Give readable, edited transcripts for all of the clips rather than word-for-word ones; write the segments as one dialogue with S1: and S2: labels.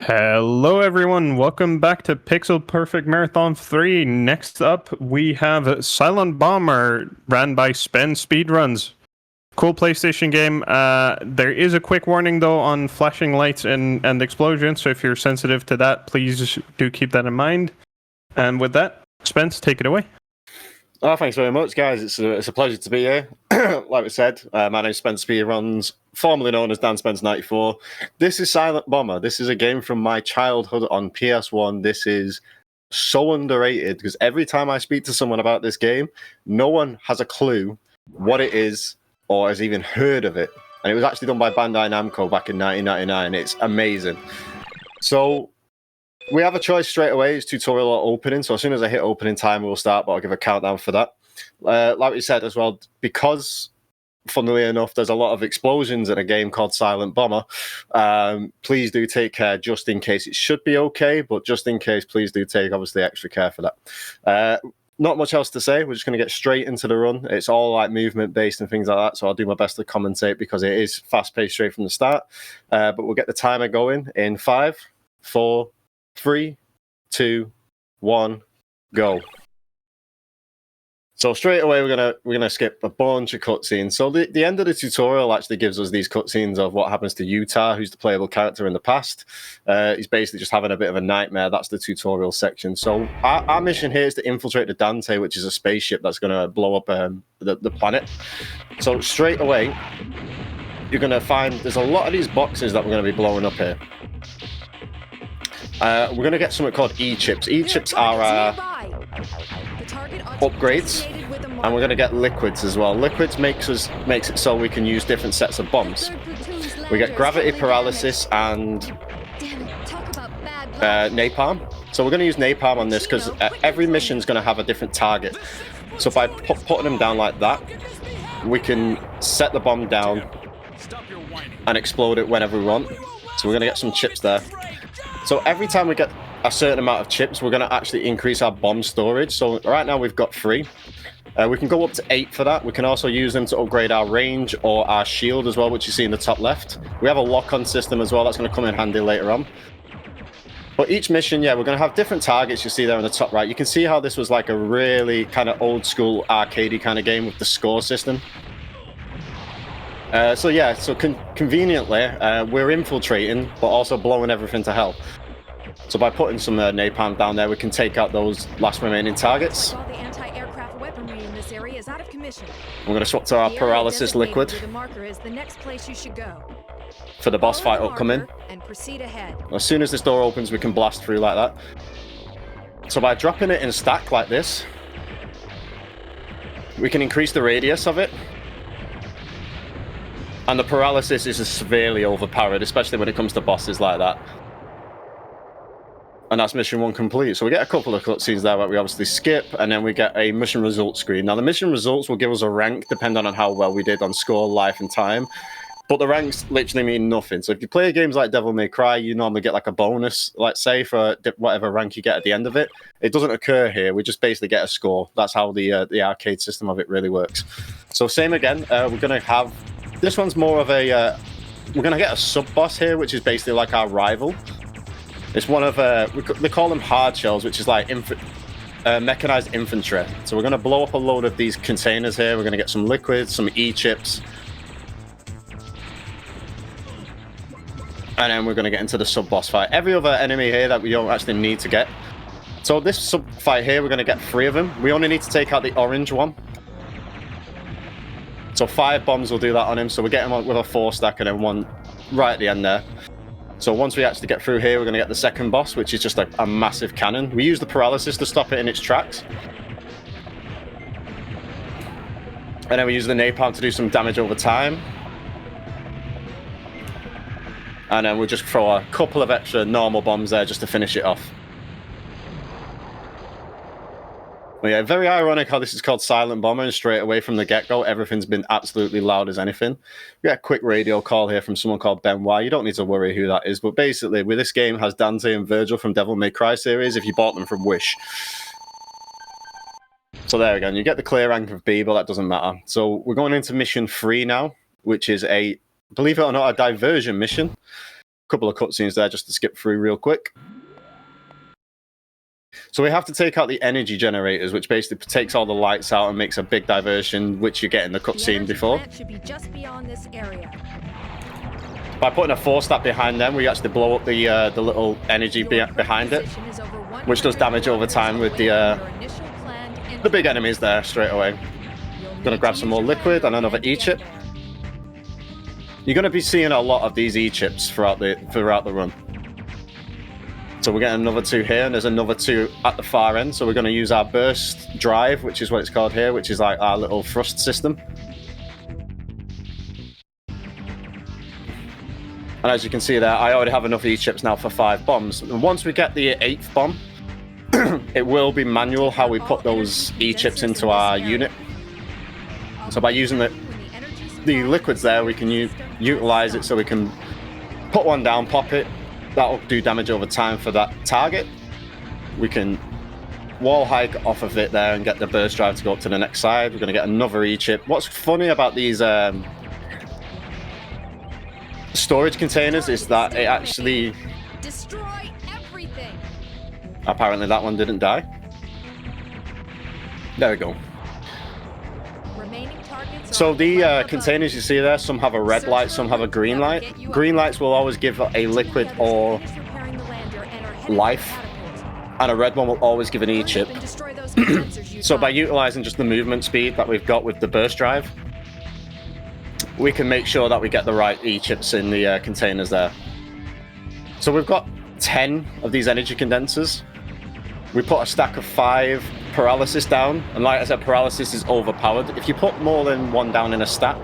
S1: Hello everyone, welcome back to Pixel Perfect Marathon 3. Next up, we have Silent Bomber, ran by Spen Speedruns. Cool PlayStation game. There is a quick warning though on flashing lights and explosions, so if you're sensitive to that, please do keep that in mind. And with that, Spence, take it away.
S2: Oh, thanks very much, guys. It's a pleasure to be here. Like we said, my name is Spence Speedruns, formerly known as Dan Spence 94. This is Silent Bomber. This is a game from my childhood on PS1. This is so underrated because every time I speak to someone about this game, no one has a clue what it is or has even heard of it. And it was actually done by Bandai Namco back in 1999. It's amazing. So we have a choice straight away. It's tutorial or opening. So as soon as I hit opening time, we'll start, but I'll give a countdown for that. Like we said as well, because, funnily enough, there's a lot of explosions in a game called Silent Bomber, please do take care just in case. It should be okay, but just in case, please do take, obviously, extra care for that. Not much else to say. We're just going to get straight into the run. It's all like movement-based and things like that, so I'll do my best to commentate because it is fast-paced straight from the start. But we'll get the timer going in 5, 4, 3, 2, 1, go. So straight away we're gonna skip a bunch of cutscenes. So the end of the tutorial actually gives us these cutscenes of what happens to Utah, who's the playable character in the past. He's basically just having a bit of a nightmare. That's the tutorial section. So our mission here is to infiltrate the Dante, which is a spaceship that's gonna blow up the planet. So straight away you're gonna find there's a lot of these boxes that we're gonna be blowing up here. We're going to get something called E-chips. E-chips are upgrades, and we're going to get liquids as well. Liquids makes it so we can use different sets of bombs. We get gravity paralysis and napalm. So we're going to use napalm on this because every mission is going to have a different target. So by putting them down like that, we can set the bomb down and explode it whenever we want. So we're going to get some chips there. So every time we get a certain amount of chips, we're going to actually increase our bomb storage. So right now we've got 3. We can go up to 8 for that. We can also use them to upgrade our range or our shield as well, which you see in the top left. We have a lock-on system as well. That's going to come in handy later on. But each mission, yeah, we're going to have different targets you see there in the top right. You can see how this was like a really kind of old-school arcadey kind of game with the score system. So conveniently, we're infiltrating, but also blowing everything to hell. So by putting some napalm down there, we can take out those last remaining targets.
S3: All the anti-aircraft weaponry in this area is out of commission.
S2: We're going to swap to our paralysis liquid.
S3: The marker is the next place you should go.
S2: For the boss fight upcoming.
S3: And proceed ahead.
S2: As soon as this door opens, we can blast through like that. So by dropping it in a stack like this, we can increase the radius of it. And the paralysis is severely overpowered, especially when it comes to bosses like that. And that's mission 1 complete. So we get a couple of cutscenes there that we obviously skip, and then we get a mission results screen. Now the mission results will give us a rank depending on how well we did on score, life, and time. But the ranks literally mean nothing. So if you play games like Devil May Cry, you normally get like a bonus, let's say, for whatever rank you get at the end of it. It doesn't occur here. We just basically get a score. That's how the arcade system of it really works. So same again. We're going to have... This one's more of a... we're going to get a sub-boss here, which is basically like our rival. It's one of... they call them hard shells, which is like mechanized infantry. So we're going to blow up a load of these containers here. We're going to get some liquids, some E-chips. And then we're going to get into the sub-boss fight. Every other enemy here that we don't actually need to get. So this sub-fight here, we're going to get 3 of them. We only need to take out the orange one. So 5 bombs will do that on him. So we're getting one with a 4 stack and then 1 right at the end there. So once we actually get through here, we're going to get the second boss, which is just a massive cannon. We use the paralysis to stop it in its tracks. And then we use the napalm to do some damage over time. And then we'll just throw a couple of extra normal bombs there just to finish it off. Well, yeah, very ironic how this is called Silent Bomber, and straight away from the get-go, everything's been absolutely loud as anything. We got a quick radio call here from someone called Ben Y. You don't need to worry who that is, but basically, with this game has Dante and Virgil from Devil May Cry series if you bought them from Wish. So there again, you get the clear rank of B, but that doesn't matter. So we're going into mission 3 now, which is a, believe it or not, a diversion mission couple of cutscenes there just to skip through real quick. So we have to take out the energy generators, which basically takes all the lights out and makes a big diversion, which you get in the cutscene before.
S3: Should be just beyond this area.
S2: By putting a 4-stack behind them, we actually blow up the little energy behind it, which does damage over time with the big enemies there straight away. Gonna grab some more liquid and another E-chip. You're gonna be seeing a lot of these E-chips throughout the run. So we're getting another 2 here, and there's another 2 at the far end. So we're going to use our burst drive, which is what it's called here, which is like our little thrust system. And as you can see there, I already have enough E-chips now for 5 bombs. And once we get the 8th bomb, it will be manual how we put those E-chips into our unit. So by using the liquids there, we can utilize it so we can put one down, pop it. That'll do damage over time for that target. We can wall hike off of it there and get the burst drive to go up to the next side. We're going to get another E-chip. What's funny about these storage containers is that it actually...
S3: Destroy everything.
S2: Apparently that one didn't die. There we go. So the containers you see there, some have a red light, some have a green light. Green lights will always give a liquid or life, and a red one will always give an E-chip. So by utilizing just the movement speed that we've got with the burst drive, we can make sure that we get the right E-chips in the containers there. So we've got 10 of these energy condensers. We put a stack of 5 paralysis down, and like I said, paralysis is overpowered. If you put more than 1 down in a stack,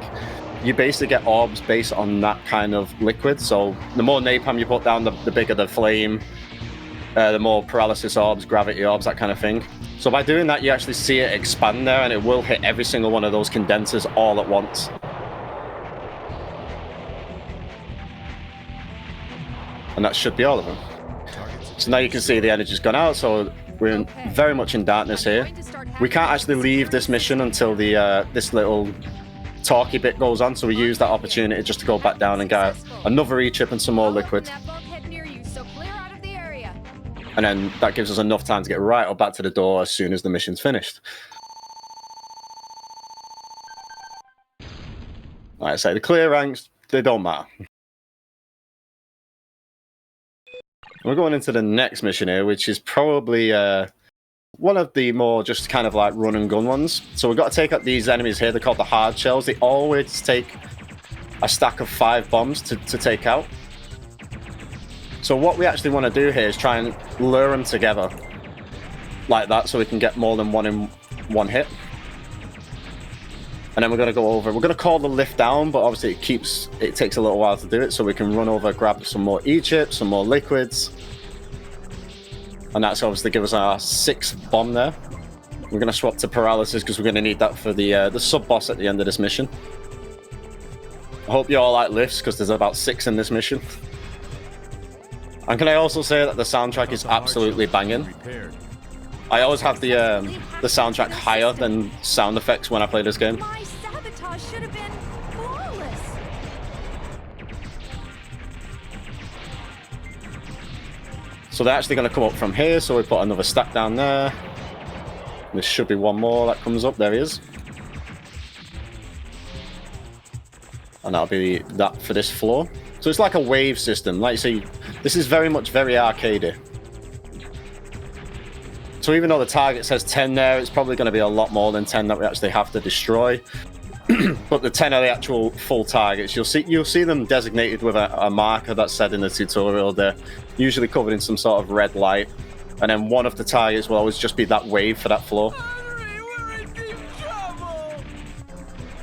S2: you basically get orbs based on that kind of liquid. So the more napalm you put down, the bigger the flame, the more paralysis orbs, gravity orbs, that kind of thing. So by doing that, you actually see it expand there, and it will hit every single one of those condensers all at once. And that should be all of them. So now you can see the energy's gone out, so we're very much in darkness here. We can't actually leave this mission until the this little talky bit goes on, so we use that opportunity just to go back down and get another E-chip and some more liquid. And then that gives us enough time to get right up back to the door as soon as the mission's finished. Like I say, the clear ranks, they don't matter. We're going into the next mission here, which is probably one of the more just kind of like run and gun ones. So we've got to take out these enemies here. They're called the hard shells. They always take a stack of 5 bombs to take out. So what we actually want to do here is try and lure them together like that, so we can get more than one in one hit. And then we're going to go over, we're going to call the lift down, but obviously it takes a little while to do it, so we can run over, grab some more E-chips, some more liquids. And that's obviously give us our 6th bomb there. We're going to swap to paralysis because we're going to need that for the sub-boss at the end of this mission. I hope you all like lifts, because there's about 6 in this mission. And can I also say that the soundtrack is absolutely banging. I always have the soundtrack higher than sound effects when I play this game.
S3: My sabotage should have been flawless.
S2: So they're actually going to come up from here, so we put another stack down there. There should be one more that comes up. There he is. And that'll be that for this floor. So it's like a wave system. Like you see, this is very arcadey. So even though the target says 10 there, it's probably going to be a lot more than 10 that we actually have to destroy. But the 10 are the actual full targets. You'll see them designated with a marker that's said in the tutorial. They're usually covered in some sort of red light. And then one of the targets will always just be that wave for that floor.
S4: Hurry, we're in deep trouble!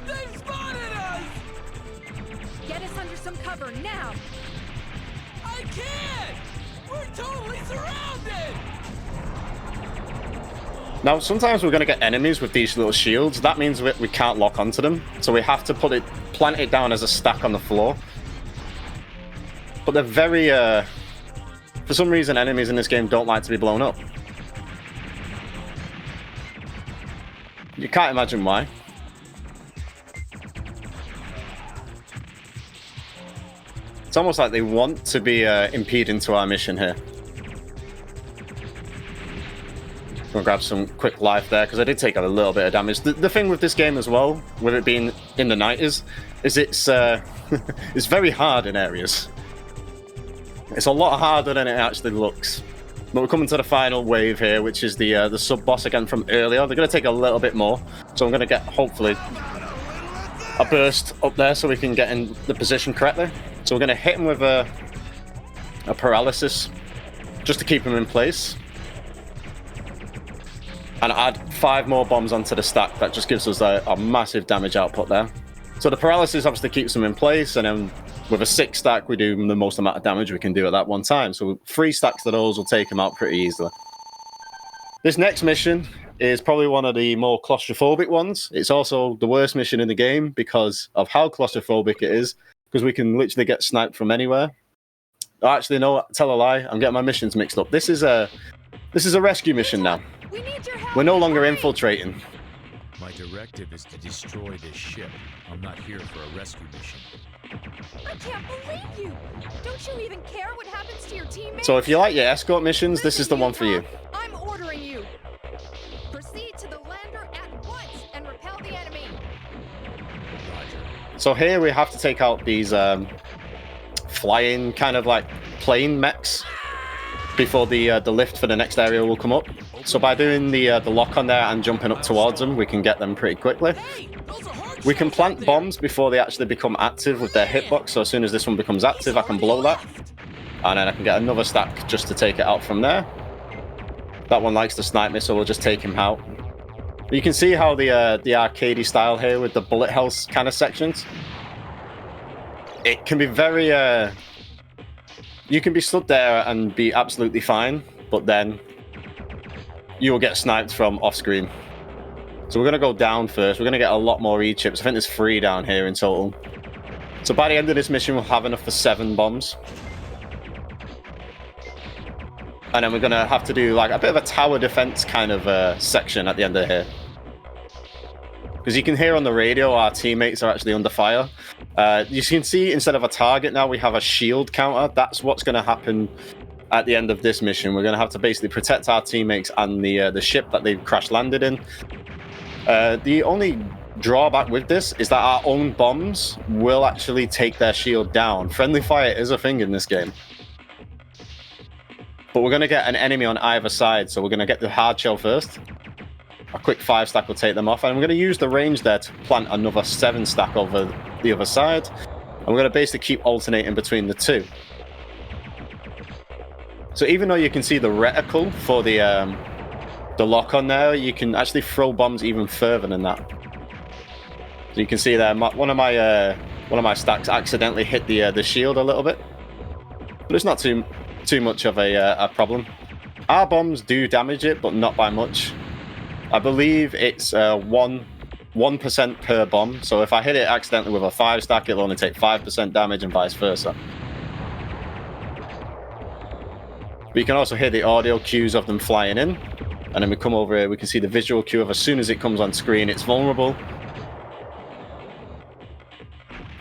S4: They've spotted us!
S3: Get us under some cover now.
S4: I can't! We're totally surrounded!
S2: Now, sometimes we're going to get enemies with these little shields. That means we can't lock onto them. So we have to plant it down as a stack on the floor. But they're very, for some reason, enemies in this game don't like to be blown up. You can't imagine why. It's almost like they want to be impeding to our mission here. I'm gonna grab some quick life there because I did take a little bit of damage. The thing with this game as well, with it being in the night, is it's it's very hard in areas. It's a lot harder than it actually looks. But we're coming to the final wave here, which is the sub-boss again from earlier. They're going to take a little bit more. So I'm going to get, hopefully, a burst up there so we can get in the position correctly. So we're going to hit him with a paralysis just to keep him in place. And add 5 more bombs onto the stack. That just gives us a massive damage output there. So the paralysis obviously keeps him in place, and then with a 6 stack, we do the most amount of damage we can do at that one time. So 3 stacks of those will take him out pretty easily. This next mission is probably one of the more claustrophobic ones. It's also the worst mission in the game because of how claustrophobic it is, because we can literally get sniped from anywhere. Oh, actually, no, tell a lie. I'm getting my missions mixed up. This is a rescue mission now.
S3: We need your help.
S2: We're no longer
S3: Hurry.
S2: infiltrating.
S5: My directive is to destroy this ship. I'm not here for a rescue mission.
S3: I can't believe you. Don't you even care what happens to your teammates?
S2: So if you like your escort missions, this is the one for you.
S3: I'm ordering you. Proceed to the lander at once and repel the enemy.
S2: So here we have to take out these flying kind of like plane mechs before the lift for the next area will come up. So by doing the lock on there and jumping up towards them, we can get them pretty quickly. We can plant bombs before they actually become active with their hitbox. So as soon as this one becomes active, I can blow that. And then I can get another stack just to take it out from there. That one likes to snipe me, so we'll just take him out. You can see how the arcadey style here with the bullet hells kind of sections. It can be very... you can be stood there and be absolutely fine, but then you'll get sniped from off screen. So we're going to go down first. We're going to get a lot more E-chips. I think there's 3 down here in total. So by the end of this mission, we'll have enough for 7 bombs. And then we're going to have to do like a bit of a tower defense kind of section at the end of here. Because you can hear on the radio our teammates are actually under fire. You can see instead of a target now, we have a shield counter. That's what's going to happen at the end of this mission. We're going to have to basically protect our teammates and the ship that they've crash landed in. The only drawback with this is that our own bombs will actually take their shield down. Friendly fire is a thing in this game. But we're going to get an enemy on either side, so we're going to get the hard shell first. A quick 5 stack will take them off, and we're going to use the range there to plant another 7 stack over the other side. And we're going to basically keep alternating between the 2. So even though you can see the reticle for the lock on there, you can actually throw bombs even further than that. So you can see there, one of my stacks accidentally hit the shield a little bit, but it's not too much of a problem. Our bombs do damage it, but not by much. I believe it's 1% per bomb. So if I hit it accidentally with a 5 stack, it'll only take 5% damage, and vice versa. But you can also hear the audio cues of them flying in. And then we come over here, we can see the visual cue of as soon as it comes on screen, it's vulnerable.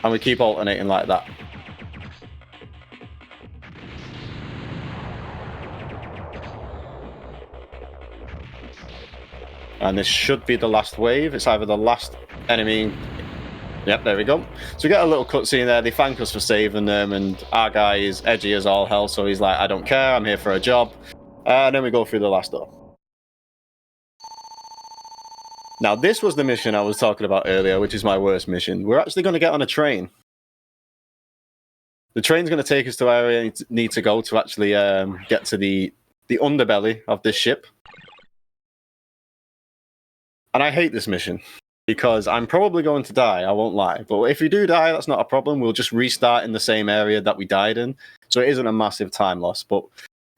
S2: And we keep alternating like that. And this should be the last wave. It's either the last enemy... Yep, there we go. So we get a little cutscene there. They thank us for saving them, and our guy is edgy as all hell, so he's like, I don't care, I'm here for a job. And then we go through the last door. Now, this was the mission I was talking about earlier, which is my worst mission. We're actually going to get on a train. The train's going to take us to where we need to go to actually get to the underbelly of this ship. And I hate this mission because I'm probably going to die, I won't lie. But if we do die, that's not a problem. We'll just restart in the same area that we died in. So it isn't a massive time loss, but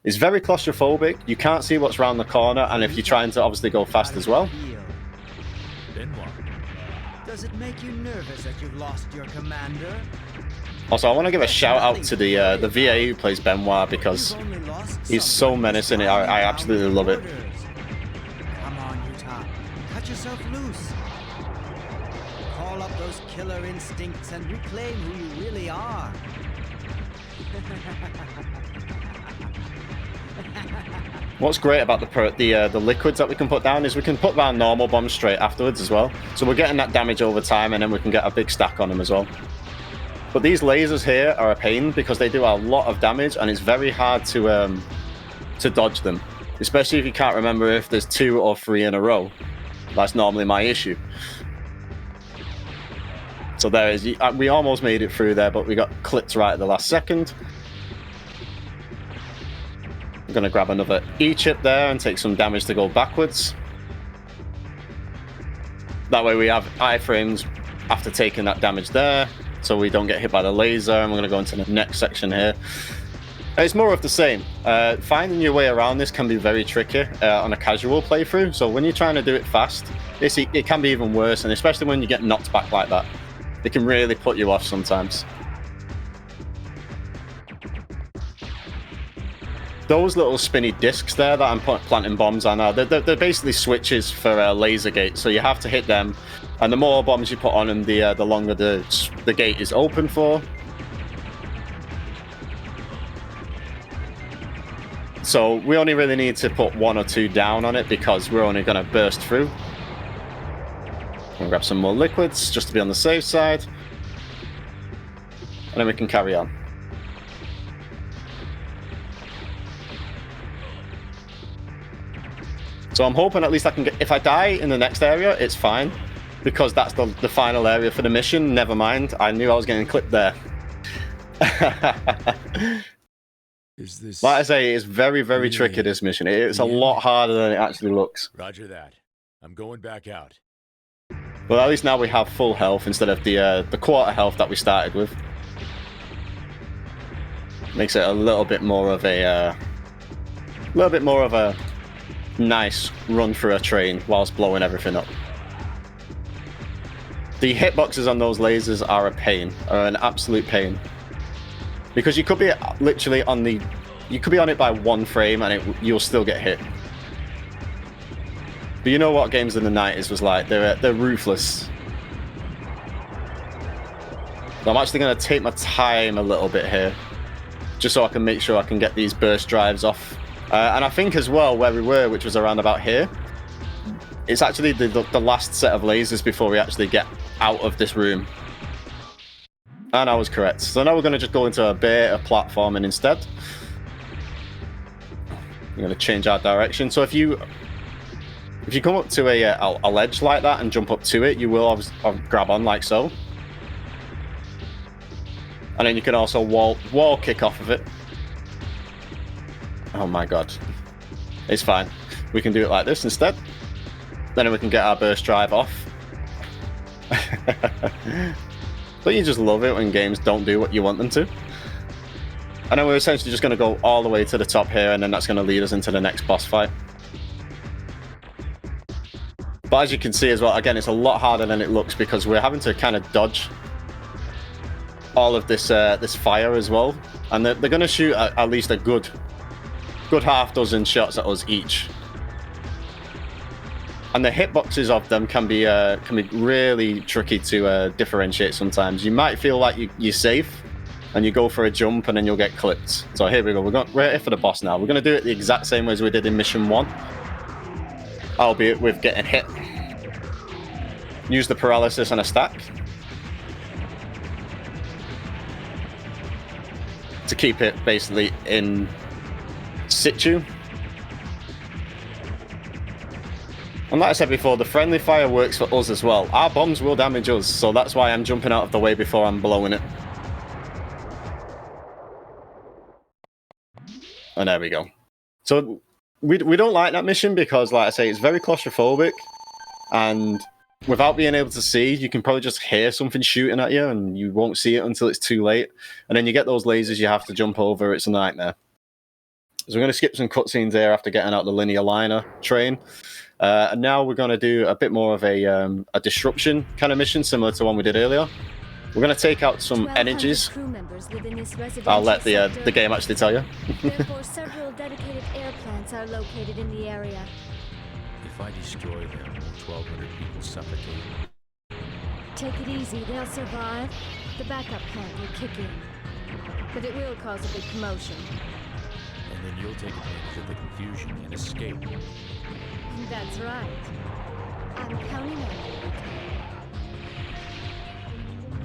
S2: it's very claustrophobic. You can't see what's around the corner, and if you're trying to obviously go fast as well.
S6: Does it make you nervous that you've lost your commander?
S2: Also, I want to give a shout out to the VA who plays Benoit because he's so menacing. I absolutely love it.
S6: Come on, Utah. Cut yourself loose. Call up those killer instincts and reclaim who you really are.
S2: What's great about the liquids that we can put down is we can put down normal bombs straight afterwards as well. So we're getting that damage over time, and then we can get a big stack on them as well. But these lasers here are a pain because they do a lot of damage, and it's very hard to dodge them, especially if you can't remember if there's 2 or 3 in a row. That's normally my issue. So there is, we almost made it through there, but we got clipped right at the last second. I'm going to grab another E-chip there and take some damage to go backwards. That way we have iframes after taking that damage there, so we don't get hit by the laser. And we're going to go into the next section here. It's more of the same. Finding your way around this can be very tricky on a casual playthrough, so when you're trying to do it fast, it can be even worse, and especially when you get knocked back like that. It can really put you off sometimes. Those little spinny discs there that I'm planting bombs on, they're basically switches for laser gates, so you have to hit them, and the more bombs you put on them, the longer the gate is open for. So we only really need to put 1 or 2 down on it because we're only going to burst through. We'll grab some more liquids just to be on the safe side. And then we can carry on. So I'm hoping at least I can get... If I die in the next area, it's fine. Because that's the final area for the mission. Never mind. I knew I was getting clipped there.
S5: Is this...
S2: Like I say, it's very, very tricky, this mission. It's a lot harder than it actually looks.
S5: Roger that. I'm going back out.
S2: But at least now we have full health instead of the quarter health that we started with. Makes it a little bit more of a nice run through a train whilst blowing everything up. The hitboxes on those lasers are a pain, are an absolute pain. Because you could be literally on it by 1 frame and you'll still get hit. But you know what games in the 90s was like? They're ruthless. So I'm actually going to take my time a little bit here, just so I can make sure I can get these burst drives off. And I think as well, where we were, which was around about here, it's actually the last set of lasers before we actually get out of this room. And I was correct. So now we're going to just go into a bit of platforming instead. I'm going to change our direction. So if you come up to a ledge like that and jump up to it, you will grab on like so. And then you can also wall kick off of it. Oh my god. It's fine. We can do it like this instead. Then we can get our burst drive off. But you just love it when games don't do what you want them to. And then we're essentially just going to go all the way to the top here, and then that's going to lead us into the next boss fight. But as you can see as well, again, it's a lot harder than it looks because we're having to kind of dodge all of this fire as well. And they're going to shoot at least a good half dozen shots at us each. And the hitboxes of them can be really tricky to differentiate sometimes. You might feel like you're safe, and you go for a jump, and then you'll get clipped. So here we go. We're here for the boss now. We're going to do it the exact same way as we did in Mission 1. Albeit with getting hit. Use the paralysis on a stack to keep it basically in situ. And like I said before, the friendly fire works for us as well. Our bombs will damage us, so that's why I'm jumping out of the way before I'm blowing it. And there we go. So we don't like that mission because, like I say, it's very claustrophobic, and without being able to see, you can probably just hear something shooting at you, and you won't see it until it's too late. And then you get those lasers you have to jump over. It's a nightmare. So we're going to skip some cutscenes there after getting out the linear liner train. And now we're going to do a bit more of a disruption kind of mission, similar to one we did earlier. We're going to take out some energies. I'll let the game actually tell you.
S7: Therefore, several dedicated air plants are located in the area.
S5: If I destroy them, will 1,200 people suffocate?
S7: Take it easy, they'll survive. The backup plant will kick in.
S3: but it will cause a big commotion.
S5: And then you'll take advantage of the confusion and escape.
S3: That's right. I'm counting on you.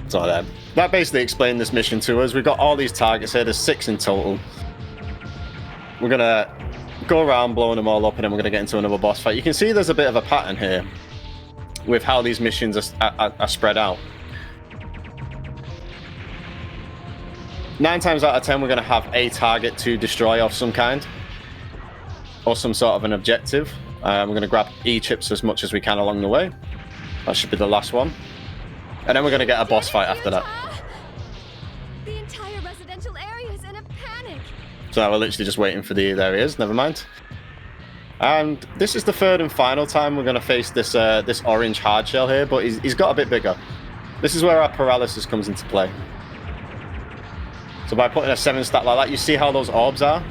S2: So that basically explained this mission to us. We've got all these targets here. There's 6 in total. We're going to go around blowing them all up, and then we're going to get into another boss fight. You can see there's a bit of a pattern here with how these missions are spread out. 9 times out of 10, we're going to have a target to destroy of some kind, or some sort of an objective. We're going to grab E-chips as much as we can along the way. That should be the last one. And then we're going to get a boss fight after that.
S3: The entire residential area is in a panic.
S2: So we're literally just waiting for there he is, never mind. And this is the 3rd and final time we're going to face this this orange hard shell here, but he's got a bit bigger. This is where our paralysis comes into play. So by putting a 7 stat like that, you see how those orbs are?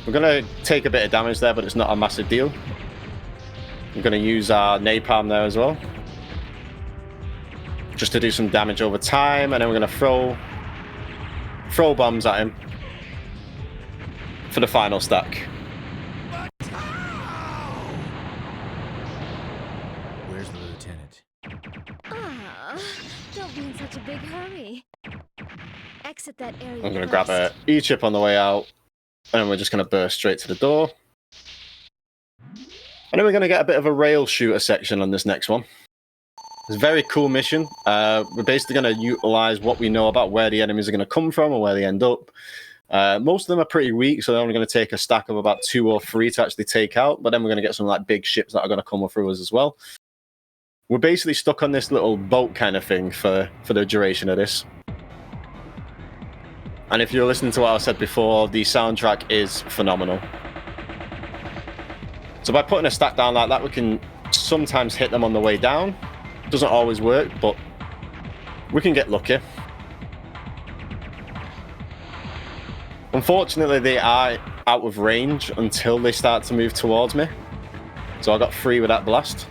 S2: We're going to take a bit of damage there, but it's not a massive deal. We're going to use our napalm there as well, just to do some damage over time, and then we're going to throw bombs at him for the final stack.
S5: Where's the lieutenant?
S7: Ah, don't be in such a big hurry. Exit that area.
S2: I'm going to grab a E-chip on the way out, and then we're just going to burst straight to the door. And then we're going to get a bit of a rail shooter section on this next one. It's a very cool mission. We're basically going to utilize what we know about where the enemies are going to come from and where they end up. Most of them are pretty weak, so they're only going to take a stack of about 2 or 3 to actually take out. But then we're going to get some like big ships that are going to come through us as well. We're basically stuck on this little boat kind of thing for the duration of this. And if you're listening to what I said before, the soundtrack is phenomenal. So by putting a stack down like that, we can sometimes hit them on the way down. Doesn't always work, but we can get lucky. Unfortunately, they are out of range until they start to move towards me. So I got 3 with that blast.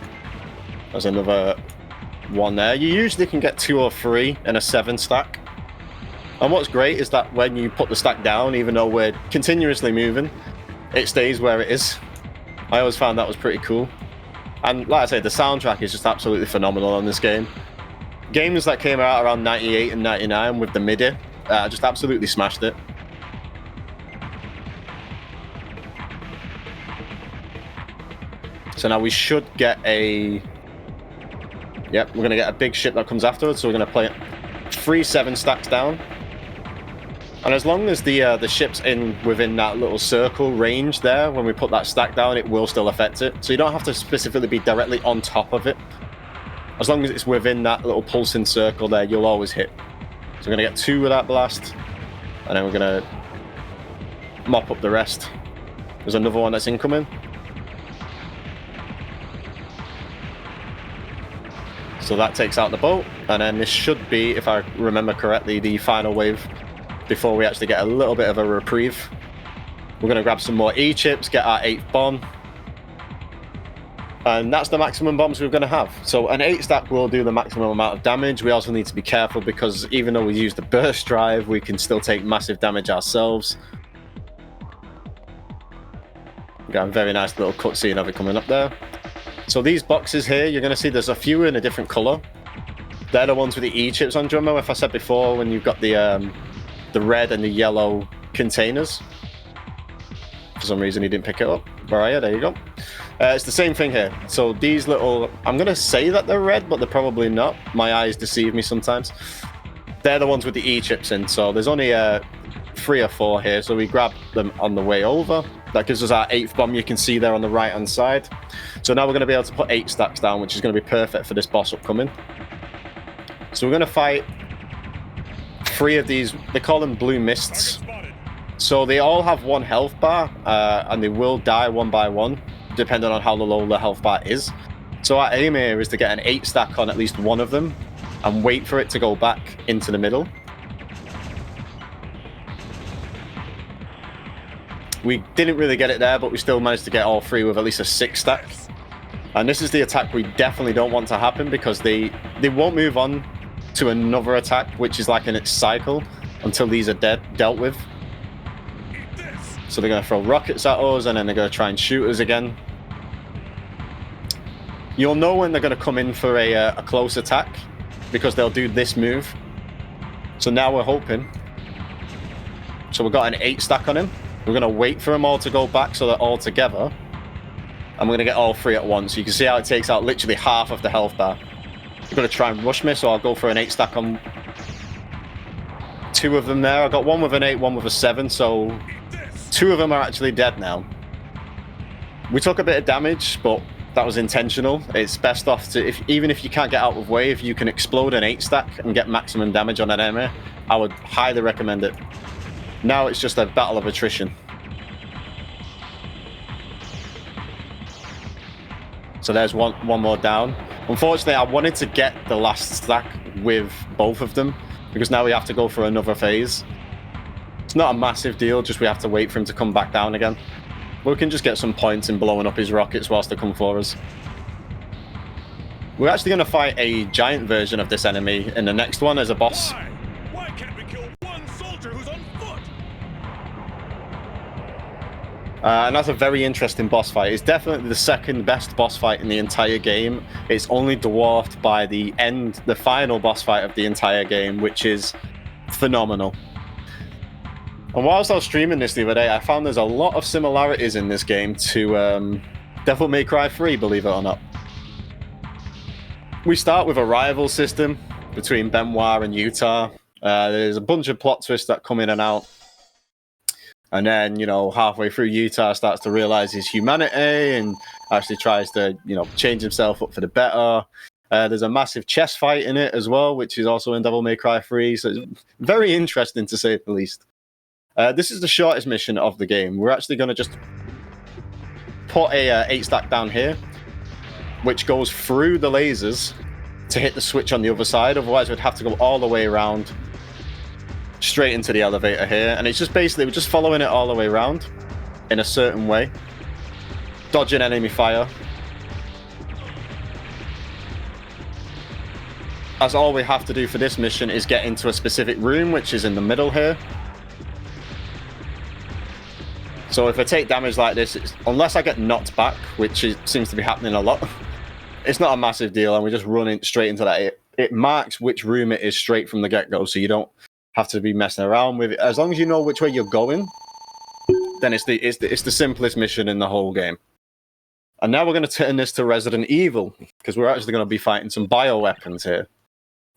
S2: There's another one there. You usually can get 2 or 3 in a 7 stack. And what's great is that when you put the stack down, even though we're continuously moving, it stays where it is. I always found that was pretty cool. And like I said, the soundtrack is just absolutely phenomenal on this game. Games that came out around 98 and 99 with the MIDI, just absolutely smashed it. So now we should get a... Yep, we're going to get a big ship that comes afterwards, so we're going to play 3 7 stacks down. And as long as the ship's within that little circle range there, when we put that stack down, it will still affect it. So you don't have to specifically be directly on top of it. As long as it's within that little pulsing circle there, you'll always hit. So we're going to get 2 with that blast, and then we're going to mop up the rest. There's another one that's incoming. So that takes out the boat, and then this should be, if I remember correctly, the final wave before we actually get a little bit of a reprieve. We're going to grab some more E-chips, get our 8th bomb. And that's the maximum bombs we're going to have. So an 8 stack will do the maximum amount of damage. We also need to be careful because even though we use the burst drive, we can still take massive damage ourselves. We've got a very nice little cutscene of it coming up there. So these boxes here, you're going to see there's a few in a different color. They're the ones with the E-chips on. Do you remember if I said before when you've got the red and the yellow containers? For some reason he didn't pick it up. Where are you? There you go. It's the same thing here. So these little, I'm going to say that they're red, but they're probably not. My eyes deceive me sometimes. They're the ones with the E-chips in. So there's only 3 or 4 here. So we grab them on the way over. That gives us our 8th bomb. You can see there on the right hand side. So now we're going to be able to put 8 stacks down, which is going to be perfect for this boss upcoming. So we're going to fight 3 of these. They call them blue mists. So they all have 1 health bar, and they will die one by one, depending on how low the health bar is. So our aim here is to get an 8 stack on at least one of them, and wait for it to go back into the middle. We didn't really get it there, but we still managed to get all 3 with at least a 6 stack. And this is the attack we definitely don't want to happen, because they won't move on to another attack, which is like in its cycle. until these are dealt with. So they're going to throw rockets at us, and then they're going to try and shoot us again. You'll know when they're going to come in for a close attack, because they'll do this move. So now we're hoping. So we've got an 8 stack on him. We're going to wait for them all to go back so they're all together. And we're going to get all 3 at once. You can see how it takes out literally half of the health bar. They're going to try and rush me, so I'll go for an 8 stack on 2 of them there. I got one with an 8, one with a 7, so 2 of them are actually dead now. We took a bit of damage, but that was intentional. It's best off to, even if you can't get out of the way, if you can explode an 8 stack and get maximum damage on an enemy, I would highly recommend it. Now it's just a battle of attrition. So there's one more down. Unfortunately, I wanted to get the last stack with both of them, because now we have to go for another phase. It's not a massive deal, just we have to wait for him to come back down again. We can just get some points in blowing up his rockets whilst they come for us. We're actually going to fight a giant version of this enemy in the next one as a boss.
S4: Why can't we kill one soldier who's on foot?
S2: And that's a very interesting boss fight. It's definitely the second best boss fight in the entire game. It's only dwarfed by the final boss fight of the entire game, which is phenomenal. And whilst I was streaming this the other day, I found there's a lot of similarities in this game to Devil May Cry 3, believe it or not. We start with a rival system between Benoit and Utah. There's a bunch of plot twists that come in and out. And then, you know, halfway through, Utah starts to realize his humanity and actually tries to, you know, change himself up for the better. There's a massive chess fight in it as well, which is also in Devil May Cry 3. So it's very interesting, to say the least. This is the shortest mission of the game. We're actually going to just put a 8 stack down here, which goes through the lasers to hit the switch on the other side. Otherwise, we'd have to go all the way around, straight into the elevator here. And it's just basically, we're just following it all the way around in a certain way, dodging enemy fire. As all we have to do for this mission is get into a specific room, which is in the middle here. So if I take damage like this, unless I get knocked back, which seems to be happening a lot, it's not a massive deal, and we just run straight into that. It marks which room it is straight from the get-go, so you don't have to be messing around with it. As long as you know which way you're going, then it's the simplest mission in the whole game. And now we're going to turn this to Resident Evil, because we're actually going to be fighting some bioweapons here.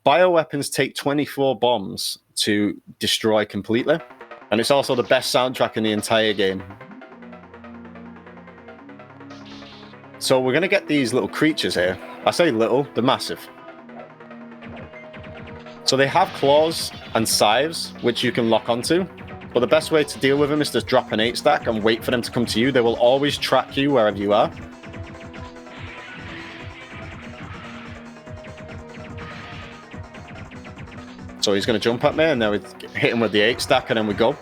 S2: Bioweapons take 24 bombs to destroy completely. And it's also the best soundtrack in the entire game. So we're going to get these little creatures here. I say little, they're massive. So they have claws and scythes, which you can lock onto. But the best way to deal with them is to drop an 8 stack and wait for them to come to you. They will always track you wherever you are. So he's going to jump at me, and then we hit him with the 8 stack, and then we go.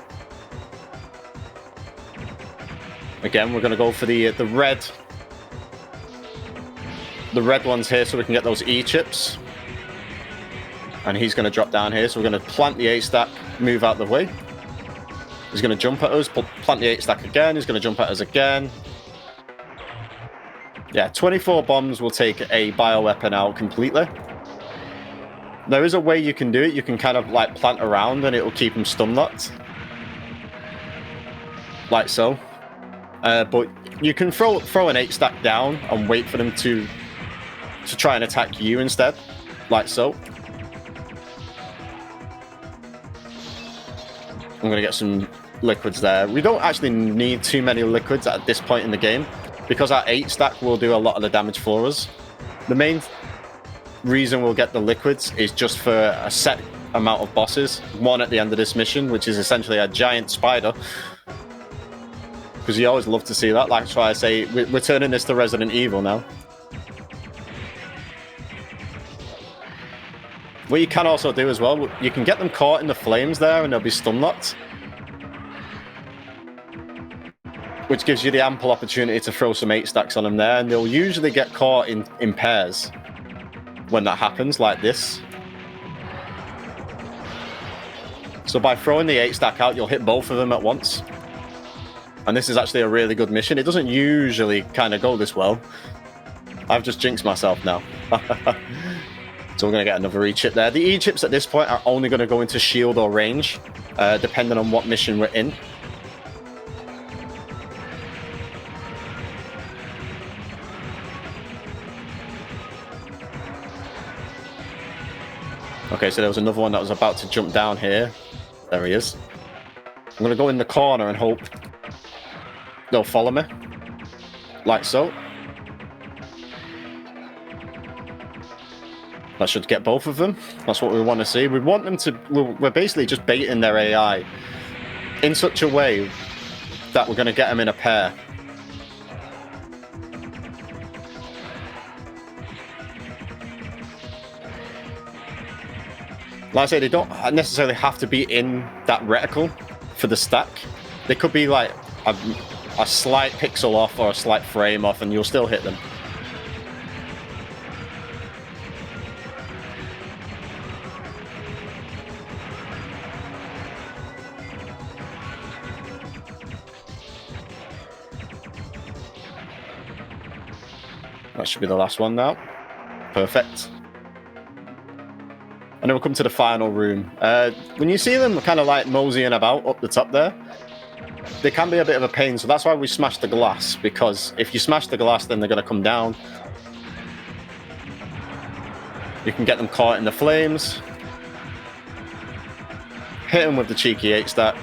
S2: Again, we're going to go for the red ones here, so we can get those E-chips. And he's going to drop down here, so we're going to plant the 8 stack, move out the way. He's going to jump at us, plant the 8 stack again. He's going to jump at us again. Yeah, 24 bombs will take a bioweapon out completely. There is a way you can do it. You can kind of like plant around and it will keep them stun locked. Like so. But you can throw an 8 stack down and wait for them to try and attack you instead. Like so. I'm going to get some liquids there. We don't actually need too many liquids at this point in the game, because our 8 stack will do a lot of the damage for us. The main reason we'll get the liquids is just for a set amount of bosses. One at the end of this mission, which is essentially a giant spider. Because you always love to see that. That's why I say we're turning this to Resident Evil now. What you can also do as well, you can get them caught in the flames there and they'll be stun locked. Which gives you the ample opportunity to throw some 8 stacks on them there, and they'll usually get caught in pairs when that happens, like this. So by throwing the 8 stack out, you'll hit both of them at once. And this is actually a really good mission. It doesn't usually kind of go this well. I've just jinxed myself now. So we're going to get another E-chip there. The E-chips at this point are only going to go into shield or range, depending on what mission we're in. Okay, so there was another one that was about to jump down here. There he is. I'm going to go in the corner and hope they'll follow me. Like so. That should get both of them. That's what we want to see. We want them to... We're basically just baiting their AI in such a way that we're going to get them in a pair. Like I say, they don't necessarily have to be in that reticle for the stack. They could be like a slight pixel off or a slight frame off and you'll still hit them. That should be the last one now. Perfect. And then we'll come to the final room. When you see them kind of like moseying about up the top there, they can be a bit of a pain. So that's why we smash the glass, because if you smash the glass, then they're going to come down. You can get them caught in the flames. Hit them with the cheeky 8 stack.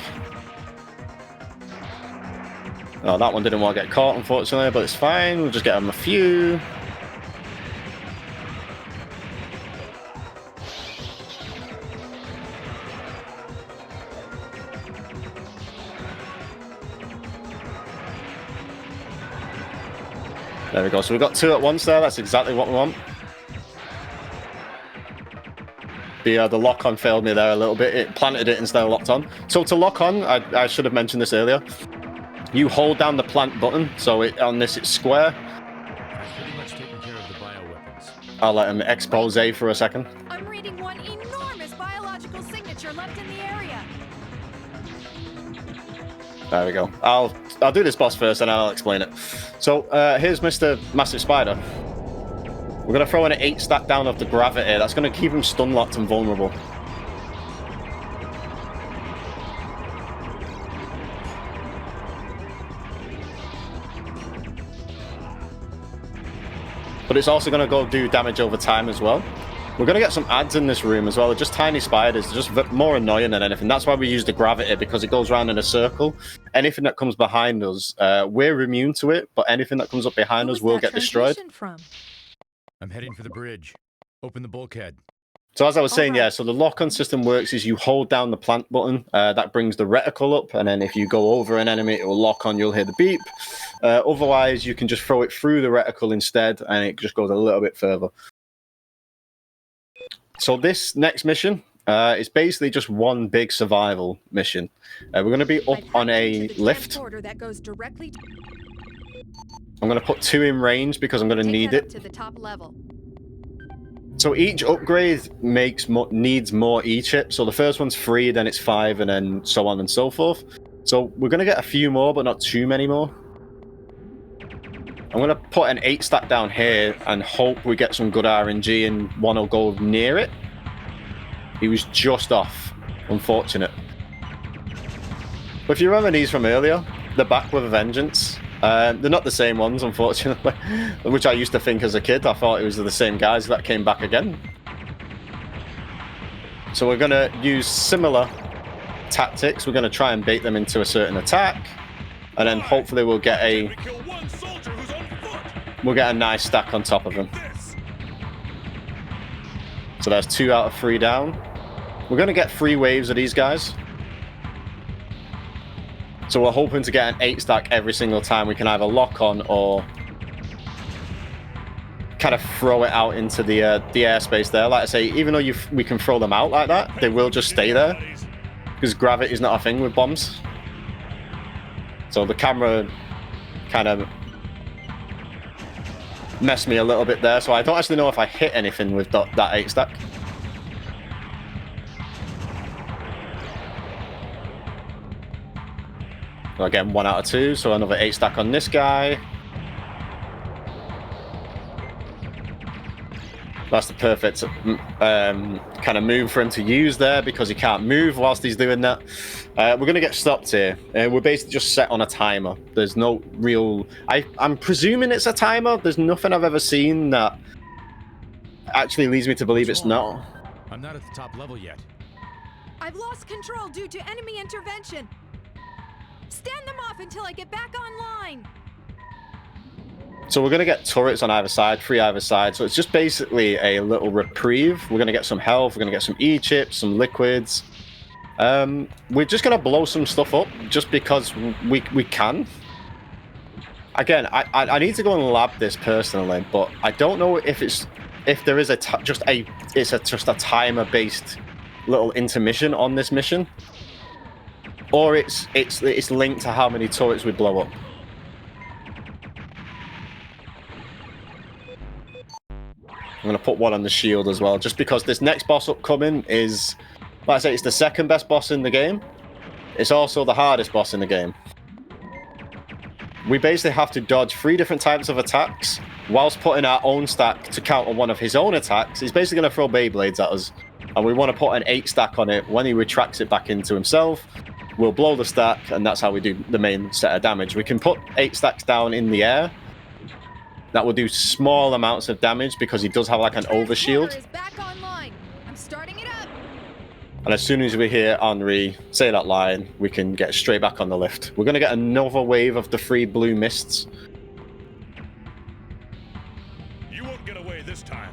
S2: Oh, that one didn't want to get caught, unfortunately, but it's fine. We'll just get them a few. There we go. So we've got 2 at once there. That's exactly what we want. The lock-on failed me there a little bit. It planted it instead of locked on. So to lock on, I should have mentioned this earlier. You hold down the plant button. So on this, it's square.
S5: Pretty much taking care of the bioweapons.
S2: I'll let him expose for a second.
S3: I'm reading one enormous biological signature left in the area.
S2: There we go. I'll do this boss first and I'll explain it. So here's Mr. Massive Spider. We're going to throw in an 8 stack down of the gravity. That's going to keep him stun locked and vulnerable. But it's also going to go do damage over time as well. We're going to get some ads in this room as well. They're just tiny spiders. They're just more annoying than anything. That's why we use the gravity, because it goes around in a circle. Anything that comes behind us, we're immune to it, but anything that comes up behind us will get destroyed.
S3: From?
S5: I'm heading for the bridge. Open the bulkhead.
S2: So as I was saying,
S3: Alright.
S2: yeah, so the lock-on system works is you hold down the plant button. That brings the reticle up, and then if you go over an enemy, it will lock on, you'll hear the beep. Otherwise, you can just throw it through the reticle instead, and it just goes a little bit further. So this next mission is basically just one big survival mission. We're going to be up on a lift.
S3: That goes directly to...
S2: I'm going to put 2 in range because I'm going to
S3: Take
S2: need
S3: that up
S2: it.
S3: to the top level.
S2: So each upgrade needs more E-chips. So the first one's 3, then it's 5, and then so on and so forth. So we're going to get a few more, but not too many more. I'm going to put an 8 stack down here and hope we get some good RNG and one will go near it. He was just off. Unfortunate. But if you remember these from earlier, they're back with a vengeance. They're not the same ones, unfortunately, which I used to think as a kid. I thought it was the same guys that came back again. So we're going to use similar tactics. We're going to try and bait them into a certain attack, and then hopefully we'll get a nice stack on top of them. So there's 2 out of 3 down. We're going to get 3 waves of these guys. So we're hoping to get an 8 stack every single time. We can either lock on or kind of throw it out into the airspace there. Like I say, even though we can throw them out like that, they will just stay there because gravity is not a thing with bombs. So the camera kind of messed me a little bit there. So I don't actually know if I hit anything with that 8 stack. Again, 1 out of 2, so another 8 stack on this guy. That's the perfect kind of move for him to use there because he can't move whilst he's doing that. We're going to get stopped here. We're basically just set on a timer. There's no real... I'm presuming it's a timer. There's nothing I've ever seen that actually leads me to believe it's not.
S5: I'm not at the top level yet.
S3: I've lost control due to enemy intervention. Stand them off until I get back online.
S2: So we're going to get turrets on either side, 3 either side. So it's just basically a little reprieve. We're going to get some health. We're going to get some E-chips, some liquids. We're just going to blow some stuff up just because we can. Again, I need to go and lab this personally, but I don't know if there is just a timer-based little intermission on this mission, or it's linked to how many turrets we blow up. I'm going to put 1 on the shield as well, just because this next boss upcoming is, like I say, it's the second best boss in the game. It's also the hardest boss in the game. We basically have to dodge 3 different types of attacks whilst putting our own stack to counter one of his own attacks. He's basically going to throw Beyblades at us, and we want to put an 8 stack on it. When he retracts it back into himself, we'll blow the stack, and that's how we do the main set of damage. We can put 8 stacks down in the air. That will do small amounts of damage because he does have like an overshield.
S3: Is back online. I'm starting it up.
S2: And as soon as we hear Henri say that line, we can get straight back on the lift. We're going to get another wave of the 3 blue mists.
S5: You won't get away this time.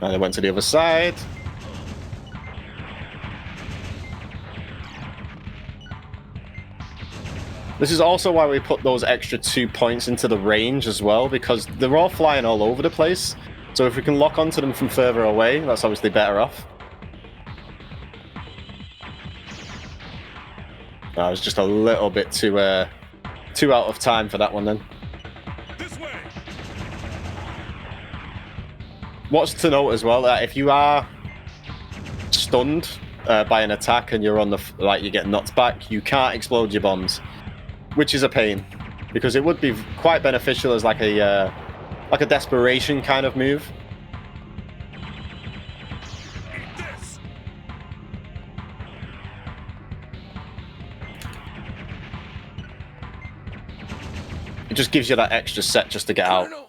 S2: And I went to the other side. This is also why we put those extra 2 points into the range as well, because they're all flying all over the place. So if we can lock onto them from further away, that's obviously better off. I was just a little bit too out of time for that one then.
S5: This way.
S2: What's to note as well, that if you are stunned by an attack and you're on the you get knocked back, you can't explode your bombs, which is a pain, because it would be quite beneficial as like a desperation kind of move.
S5: This.
S2: It just gives you that extra set just to get out.
S4: No,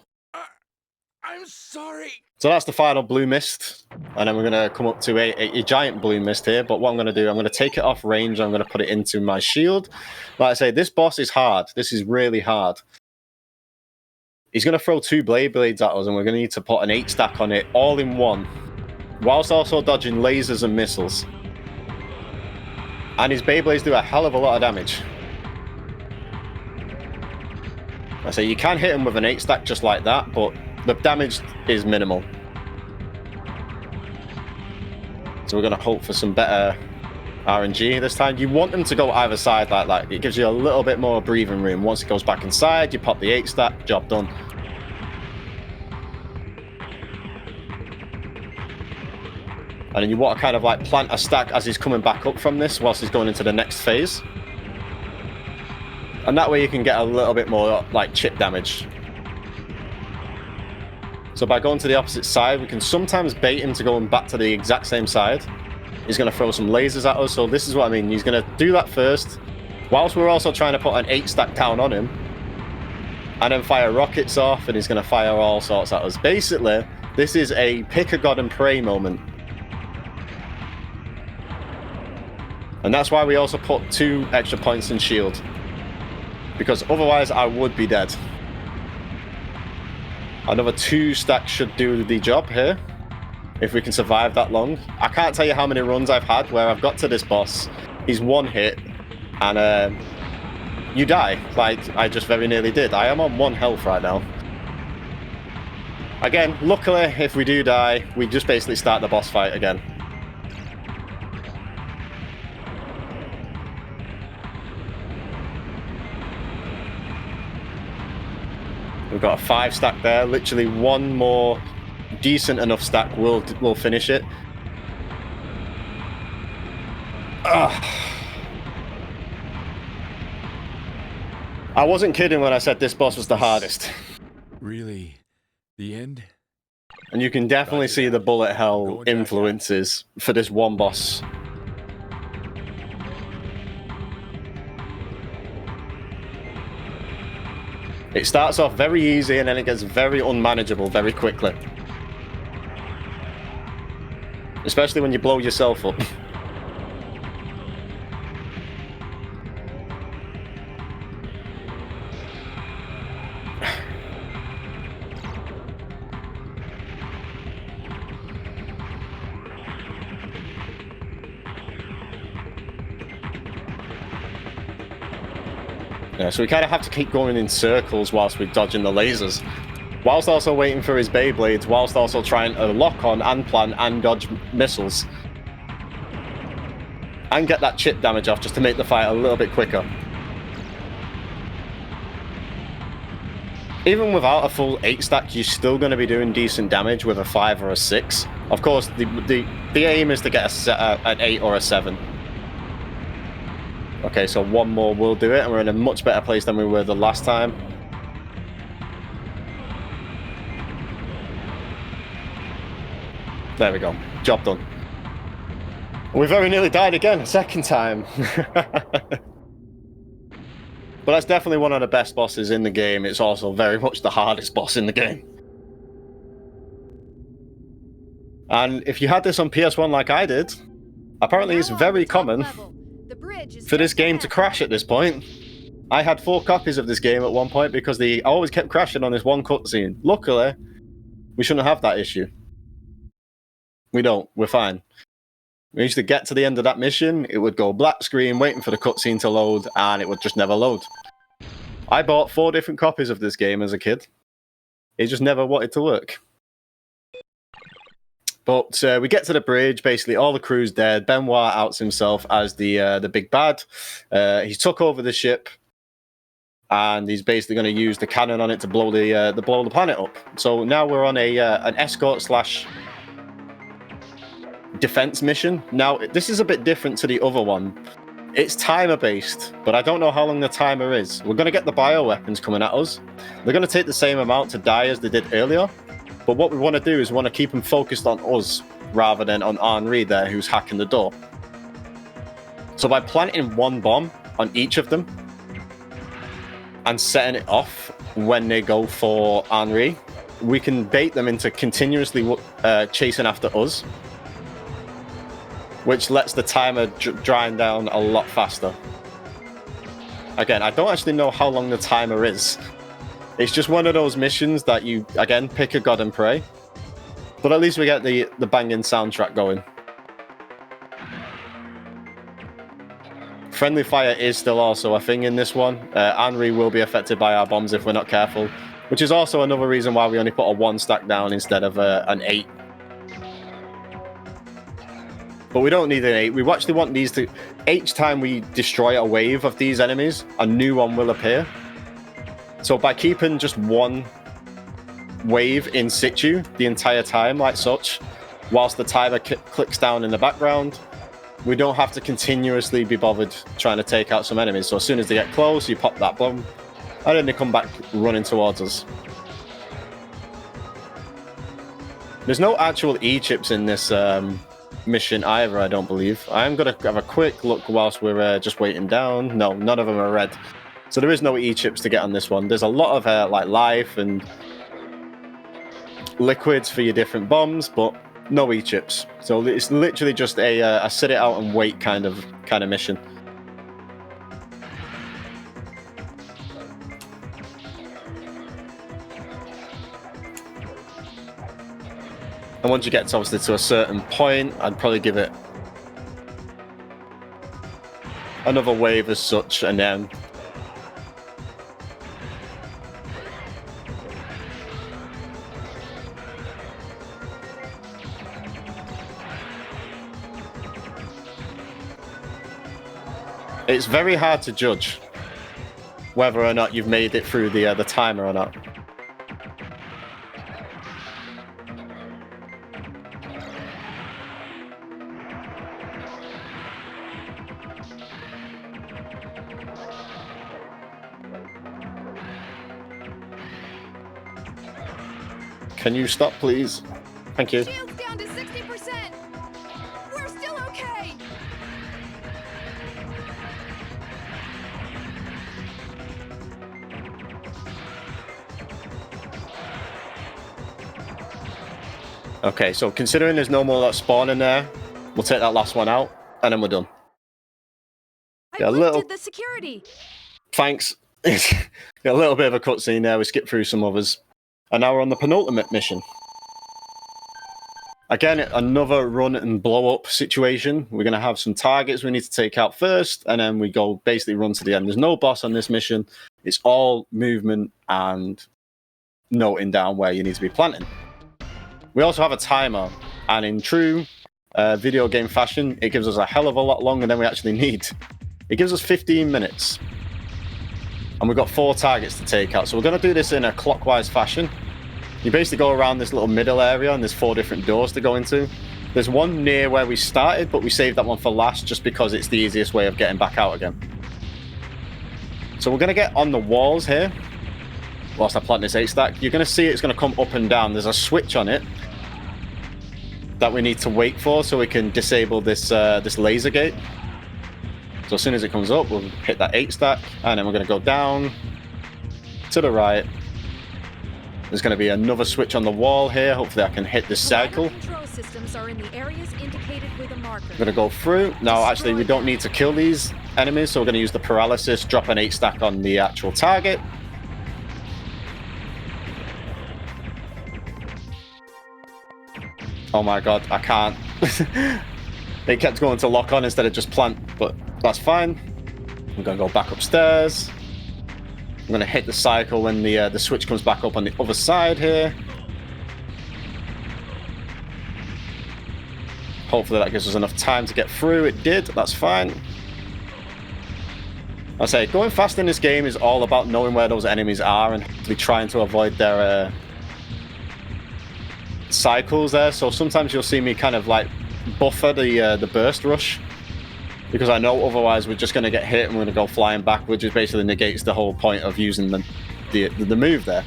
S4: I'm sorry.
S2: So that's the final blue mist, and then we're going to come up to a giant blue mist here. But what I'm going to do, I'm going to take it off range, I'm going to put it into my shield. Like I say, this boss is hard. This is really hard. He's going to throw 2 Beyblades at us, and we're going to need to put an 8 stack on it, all in one, whilst also dodging lasers and missiles. And his Beyblades do a hell of a lot of damage. I say you can hit him with an 8 stack just like that, but the damage is minimal. So we're going to hope for some better RNG this time. You want them to go either side like that. It gives you a little bit more breathing room. Once it goes back inside, you pop the 8 stack, job done. And then you want to kind of like plant a stack as he's coming back up from this whilst he's going into the next phase. And that way you can get a little bit more like chip damage. So by going to the opposite side, we can sometimes bait him to going back to the exact same side. He's going to throw some lasers at us, so this is what I mean. He's going to do that first, whilst we're also trying to put an 8 stack down on him. And then fire rockets off, and he's going to fire all sorts at us. Basically, this is a pick a god and pray moment. And that's why we also put 2 extra points in shield. Because otherwise I would be dead. Another 2 stacks should do the job here, if we can survive that long. I can't tell you how many runs I've had where I've got to this boss, he's 1 hit, and you die. Like, I just very nearly did. I am on 1 health right now. Again, luckily, if we do die, we just basically start the boss fight again. We've got a 5 stack there. Literally 1 more decent enough stack will finish it. I wasn't kidding when I said this boss was the hardest.
S5: Really? The end?
S2: And you can definitely see the bullet hell influences for this one boss. It starts off very easy and then it gets very unmanageable very quickly. Especially when you blow yourself up. Yeah, so we kind of have to keep going in circles whilst we're dodging the lasers. Whilst also waiting for his Beyblades, whilst also trying to lock on and plan and dodge missiles. And get that chip damage off just to make the fight a little bit quicker. Even without a full 8 stack, you're still going to be doing decent damage with a 5 or a 6. Of course, the aim is to get an 8 or a 7. Okay, so one more will do it, and we're in a much better place than we were the last time. There we go. Job done. We very nearly died again, a second time. But that's definitely one of the best bosses in the game. It's also very much the hardest boss in the game. And if you had this on PS1 like I did, apparently it's very common for this game to crash at this point. I had 4 copies of this game at one point because they always kept crashing on this one cutscene. Luckily, we shouldn't have that issue. We don't. We're fine. We used to get to the end of that mission, it would go black screen waiting for the cutscene to load, and it would just never load. I bought 4 different copies of this game as a kid. It just never wanted to work. But we get to the bridge, basically all the crew's dead. Benoit outs himself as the big bad. He's took over the ship, and he's basically going to use the cannon on it to blow the planet up. So now we're on an escort slash defense mission. Now this is a bit different to the other one. It's timer based, but I don't know how long the timer is. We're going to get the bioweapons coming at us. They're going to take the same amount to die as they did earlier. But what we want to do is we want to keep them focused on us rather than on Henri there, who's hacking the door. So by planting one bomb on each of them and setting it off when they go for Henri, we can bait them into continuously chasing after us, which lets the timer dry down a lot faster. Again, I don't actually know how long the timer is. It's just one of those missions that you, again, pick a god and pray. But at least we get the banging soundtrack going. Friendly fire is still also a thing in this one. Henri will be affected by our bombs if we're not careful, which is also another reason why we only put a 1 stack down instead of an 8. But we don't need an 8. We actually want these to... Each time we destroy a wave of these enemies, a new one will appear. So by keeping just one wave in situ the entire time, like such, whilst the timer clicks down in the background, we don't have to continuously be bothered trying to take out some enemies. So as soon as they get close, you pop that bomb, and then they come back running towards us. There's no actual E-chips in this mission either, I don't believe. I'm going to have a quick look whilst we're just waiting down. No, none of them are red. So there is no E-chips to get on this one. There's a lot of like life and liquids for your different bombs, but no E-chips. So it's literally just a sit it out and wait kind of mission. And once you get obviously to a certain point, I'd probably give it another wave as such, and then it's very hard to judge whether or not you've made it through the timer or not. Can you stop, please? Thank you.
S3: Shield's down to 60%. We're still okay.
S2: Okay, so considering there's no more that spawn in there, we'll take that last one out, and then we're done.
S3: I
S2: Yeah, a
S3: lifted
S2: little-
S3: the security.
S2: Thanks. Got a little bit of a cutscene there. We skipped through some others. And now we're on the penultimate mission. Again, another run and blow up situation. We're going to have some targets we need to take out first, and then we go basically run to the end. There's no boss on this mission. It's all movement and noting down where you need to be planting. We also have a timer, and in true video game fashion, it gives us a hell of a lot longer than we actually need. It gives us 15 minutes. And we've got 4 targets to take out. So we're going to do this in a clockwise fashion. You basically go around this little middle area, and there's 4 different doors to go into. There's one near where we started, but we saved that one for last just because it's the easiest way of getting back out again. So we're going to get on the walls here. Whilst I plant this 8-stack, you're going to see it's going to come up and down. There's a switch on it that we need to wait for so we can disable this this laser gate. So as soon as it comes up, we'll hit that 8-stack, and then we're going to go down to the right. There's going to be another switch on the wall here. Hopefully I can hit this cycle.
S3: Control systems are in the areas indicated with a marker.
S2: We're going to go through. Now, actually, we don't need to kill these enemies, so we're going to use the paralysis, drop an 8-stack on the actual target. Oh my god, I can't. It kept going to lock on instead of just plant, but that's fine. I'm going to go back upstairs. I'm going to hit the cycle when the switch comes back up on the other side here. Hopefully that gives us enough time to get through. It did, that's fine. I say, going fast in this game is all about knowing where those enemies are and trying to avoid their cycles there. So sometimes you'll see me kind of like buffer the burst rush, because I know otherwise we're just going to get hit and we're going to go flying back, which just basically negates the whole point of using the move there.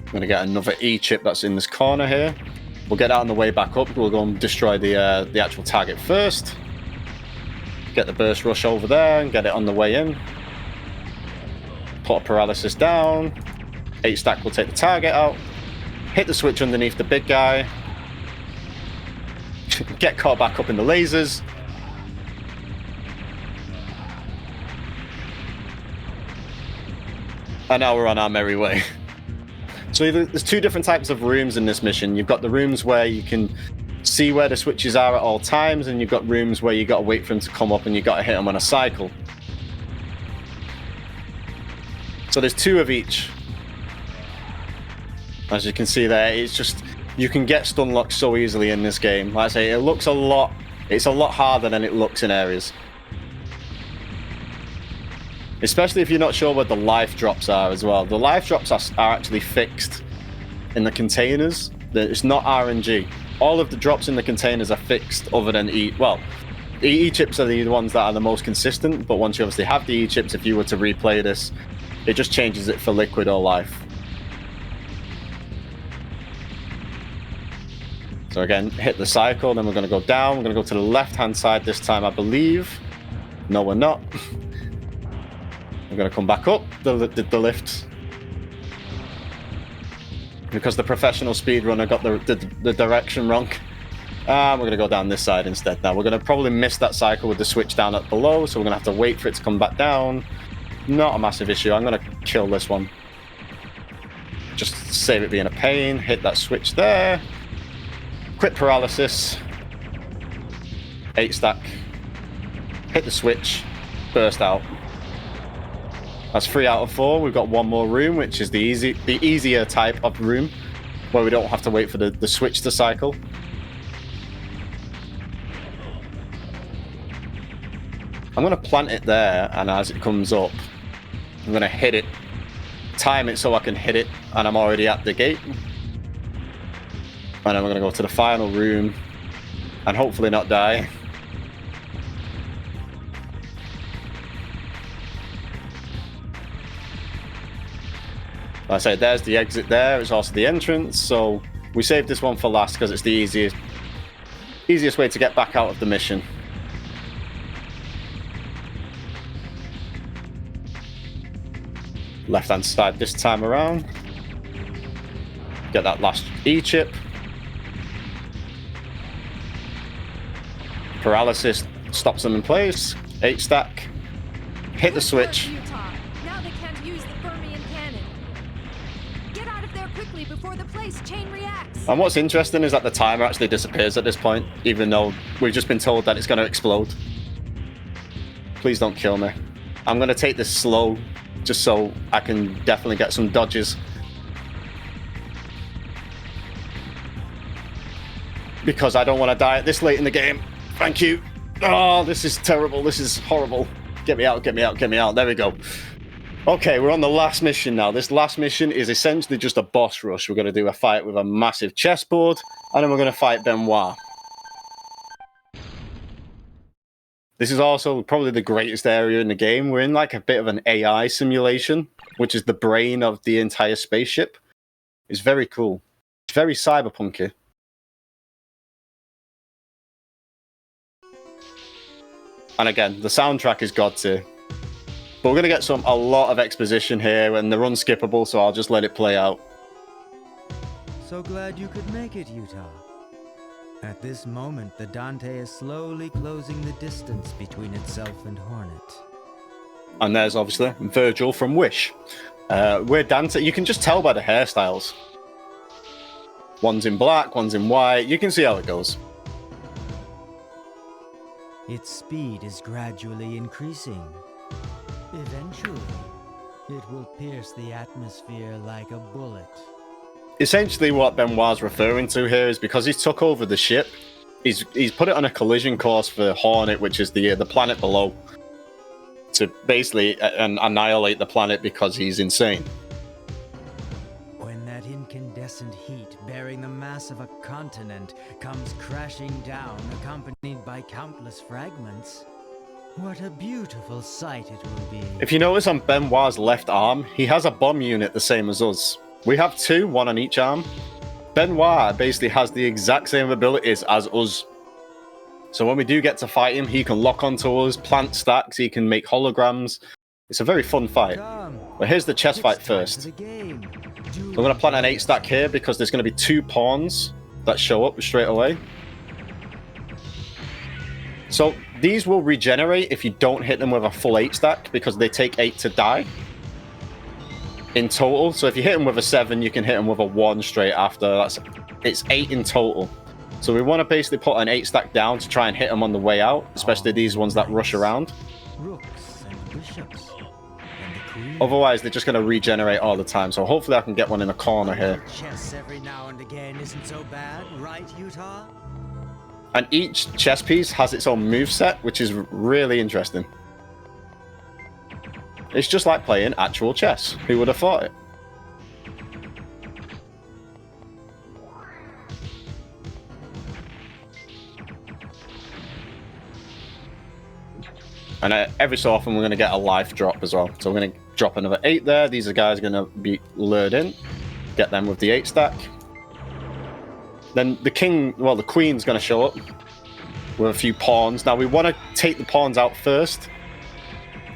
S2: I'm going to get another E chip that's in this corner here. We'll get that on the way back up. We'll go and destroy the actual target first. Get the burst rush over there and get it on the way in. Put a paralysis down. 8-stack will take the target out. Hit the switch underneath the big guy. Get caught back up in the lasers. And now we're on our merry way. So there's 2 different types of rooms in this mission. You've got the rooms where you can see where the switches are at all times, and you've got rooms where you got to wait for them to come up and you got to hit them on a cycle. So there's 2 of each. As you can see there, it's just, you can get stun locked so easily in this game. Like I say, it's a lot harder than it looks in areas. Especially if you're not sure where the life drops are as well. The life drops are actually fixed in the containers. It's not RNG. All of the drops in the containers are fixed other than E-chips are the ones that are the most consistent, but once you obviously have the E-chips, if you were to replay this, it just changes it for liquid or life. So again, hit the cycle, then we're going to go down. We're going to go to the left-hand side this time, I believe. No, we're not. We're going to come back up the lift. Because the professional speedrunner got the direction wrong. We're going to go down this side instead now. We're going to probably miss that cycle with the switch down at below, so we're going to have to wait for it to come back down. Not a massive issue. I'm going to kill this one. Just save it being a pain. Hit that switch there. Quick paralysis. 8-stack. Hit the switch. Burst out. That's 3 out of 4. We've got 1 more room, which is the easier type of room, where we don't have to wait for the switch to cycle. I'm going to plant it there, and as it comes up, I'm going to hit it. Time it so I can hit it, and I'm already at the gate. And then we're going to go to the final room, and hopefully not die. I say there's the exit there. It's also the entrance. So we saved this one for last because it's the easiest way to get back out of the mission. Left-hand side this time around. Get that last E-chip. Paralysis stops them in place. 8-stack. Hit the switch.
S3: Utah. Now they can't use the Fermion cannon. Get out of there quickly before the place chain reacts.
S2: And what's interesting is that the timer actually disappears at this point, even though we've just been told that it's going to explode. Please don't kill me. I'm going to take this slow, just so I can definitely get some dodges. Because I don't want to die at this late in the game. Thank you. Oh, this is terrible. This is horrible. Get me out, get me out, get me out. There we go. Okay, we're on the last mission now. This last mission is essentially just a boss rush. We're going to do a fight with a massive chessboard, and then we're going to fight Benoit. This is also probably the greatest area in the game. We're in like a bit of an AI simulation, which is the brain of the entire spaceship. It's very cool. It's very cyberpunky. And again, the soundtrack is god tier. But we're going to get a lot of exposition here, and they're unskippable, so I'll just let it play out.
S6: So glad you could make it, Utah. At this moment, the Dante is slowly closing the distance between itself and Hornet.
S2: And there's obviously Virgil from Wish. We're Dante. You can just tell by the hairstyles. One's in black, one's in white. You can see how it goes.
S6: Its speed is gradually increasing. Eventually, it will pierce the atmosphere like a bullet.
S2: Essentially what Benoit's referring to here is because he's took over the ship, he's put it on a collision course for Hornet, which is the planet below, to basically annihilate the planet because he's insane.
S6: When that incandescent heat bearing the mass of a continent comes crashing down, accompanied by countless fragments, what a beautiful sight it will be.
S2: If you notice on Benoit's left arm, he has a bomb unit the same as us. We have two, one on each arm. Benoit basically has the exact same abilities as us. So when we do get to fight him, he can lock onto us, plant stacks, he can make holograms. It's a very fun fight. But here's the chess fight first. So I'm going to plant an 8-stack here because there's going to be 2 pawns that show up straight away. So these will regenerate if you don't hit them with a full 8-stack because they take 8 to die in total. So if you hit them with a 7, you can hit them with a 1 straight after. It's 8 in total. So we want to basically put an 8-stack down to try and hit them on the way out, especially these ones that rush around.
S6: Rooks and bishops and the queen.
S2: Otherwise, they're just going to regenerate all the time. So hopefully I can get one in the corner here.
S6: Chess every now and again isn't so bad, right, Utah?
S2: And each chess piece has its own moveset, which is really interesting. It's just like playing actual chess. Who would have thought it? And every so often we're going to get a life drop as well. So we're going to drop another 8 there. These are guys going to be lured in. Get them with the 8-stack. Then the queen's going to show up with a few pawns. Now we want to take the pawns out first,